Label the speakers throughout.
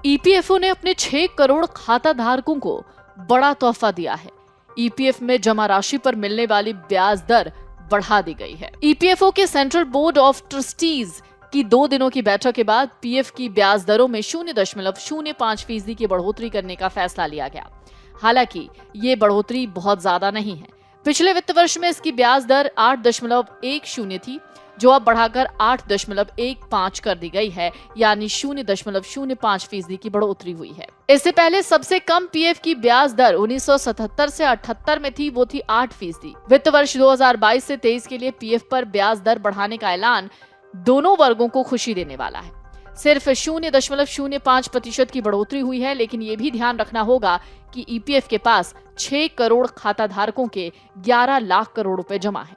Speaker 1: EPFO ने अपने 6 करोड़ खाता धारकों को बड़ा तोहफा दिया है। ईपीएफ में जमा राशि पर मिलने वाली ब्याज दर बढ़ा दी गई है। ईपीएफओ के सेंट्रल बोर्ड ऑफ ट्रस्टीज की 2 दिनों की बैठक के बाद पीएफ की ब्याज दरों में 0.05% की बढ़ोतरी करने का फैसला लिया गया। हालांकि ये बढ़ोतरी बहुत ज्यादा नहीं है। पिछले वित्त वर्ष में इसकी ब्याज दर 8.10 थी, जो अब बढ़ाकर 8.15 कर दी गई है, यानी 0.05% की बढ़ोतरी हुई है। इससे पहले सबसे कम पीएफ की ब्याज दर 1977 से 78 में थी, वो थी 8%। वित्त वर्ष 2022 से 23 के लिए पीएफ पर ब्याज दर बढ़ाने का ऐलान दोनों वर्गों को खुशी देने वाला है। सिर्फ 0.05% की बढ़ोतरी हुई है, लेकिन ये भी ध्यान रखना होगा कि ईपीएफ के पास 6 करोड़ खाता धारकों के 11 लाख करोड़ रुपए जमा है।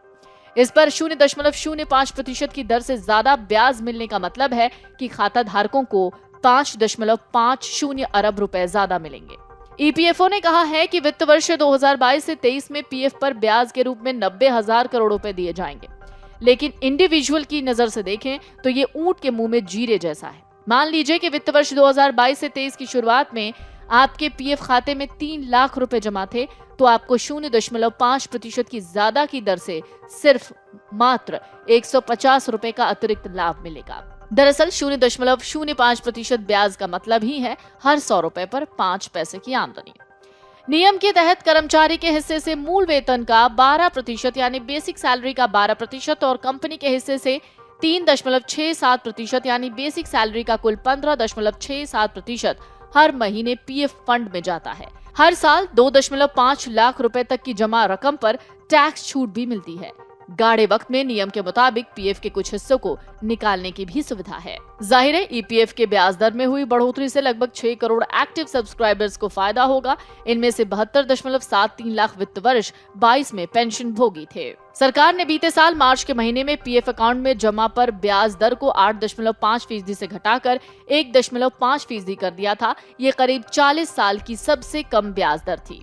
Speaker 1: इस पर 0.05% की दर से ज्यादा ब्याज मिलने का मतलब है कि खाता धारकों को 5.50 अरब रुपए ज्यादा मिलेंगे। ईपीएफओ ने कहा है कि वित्त वर्ष 2022 से 23 में पीएफ पर ब्याज के रूप में 90,000 करोड़ रुपए दिए जाएंगे, लेकिन इंडिविजुअल की नजर से देखें तो ये ऊंट के मुंह में जीरे जैसा है। मान लीजिए कि वित्त वर्ष 2022 से 23 की शुरुआत में आपके पीएफ खाते में 3 लाख रुपए जमा थे, तो आपको 0.5% की ज्यादा की दर से सिर्फ मात्र 150 रुपए का अतिरिक्त लाभ मिलेगा। दरअसल 0.05% ब्याज का मतलब ही है हर 100 रुपए पर 5 पैसे की आमदनी। नियम के तहत कर्मचारी के हिस्से से मूल वेतन का 12% यानी बेसिक सैलरी का 12% और कंपनी के हिस्से से 3.67% यानी बेसिक सैलरी का कुल 15.67% हर महीने पीएफ फंड में जाता है। हर साल 2.5 लाख रुपए तक की जमा रकम पर टैक्स छूट भी मिलती है। गाढ़े वक्त में नियम के मुताबिक पीएफ के कुछ हिस्सों को निकालने की भी सुविधा है। जाहिर है ईपीएफ के ब्याज दर में हुई बढ़ोतरी से लगभग 6 करोड़ एक्टिव सब्सक्राइबर्स को फायदा होगा। इनमें से 72.73 लाख वित्त वर्ष 22 में पेंशन भोगी थे। सरकार ने बीते साल मार्च के महीने में पीएफ अकाउंट में जमा पर ब्याज दर को 8.5% से घटाकर 1.5% कर दिया था। ये करीब 40 साल की सबसे कम ब्याज दर थी।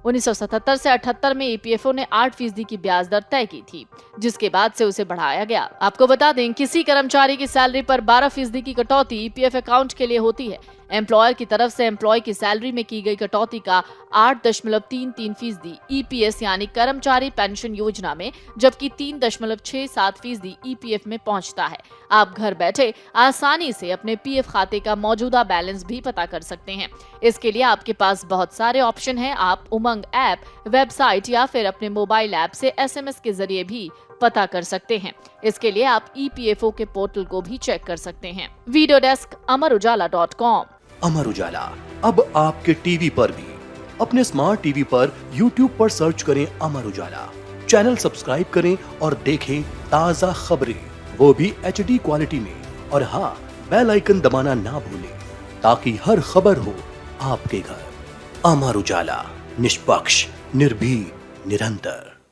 Speaker 1: 1977 से 78 में ईपीएफओ ने 8% की ब्याज दर तय की थी, जिसके बाद से उसे बढ़ाया गया। आपको बता दें, किसी कर्मचारी की सैलरी पर 12% की कटौती ईपीएफ अकाउंट के लिए होती है। एम्प्लॉयर की तरफ से एम्प्लॉय की सैलरी में की गई कटौती का 8.33% ईपीएस यानी कर्मचारी पेंशन योजना में, जबकि 3.67% ईपीएफ में पहुंचता है। आप घर बैठे आसानी से अपने पीएफ खाते का मौजूदा बैलेंस भी पता कर सकते हैं। इसके लिए आपके पास बहुत सारे ऑप्शन हैं। आप उमंग ऐप, वेबसाइट या फिर अपने मोबाइल ऐप से एसएमएस के जरिए भी पता कर सकते हैं। इसके लिए आप ईपीएफओ के पोर्टल को भी चेक कर सकते हैं। Video desk amarujala.com।
Speaker 2: Amar Ujala अब आपके टीवी पर भी। अपने स्मार्ट टीवी पर यूट्यूब पर सर्च करें अमर उजाला, चैनल सब्सक्राइब करें और देखें ताज़ा खबरें, वो भी HD क्वालिटी में। और हाँ, बेल आइकन दबाना ना भूलें ताकि हर खबर हो आपके घर। अमर उजाला, निष्पक्ष, निर्भीक, निरंतर।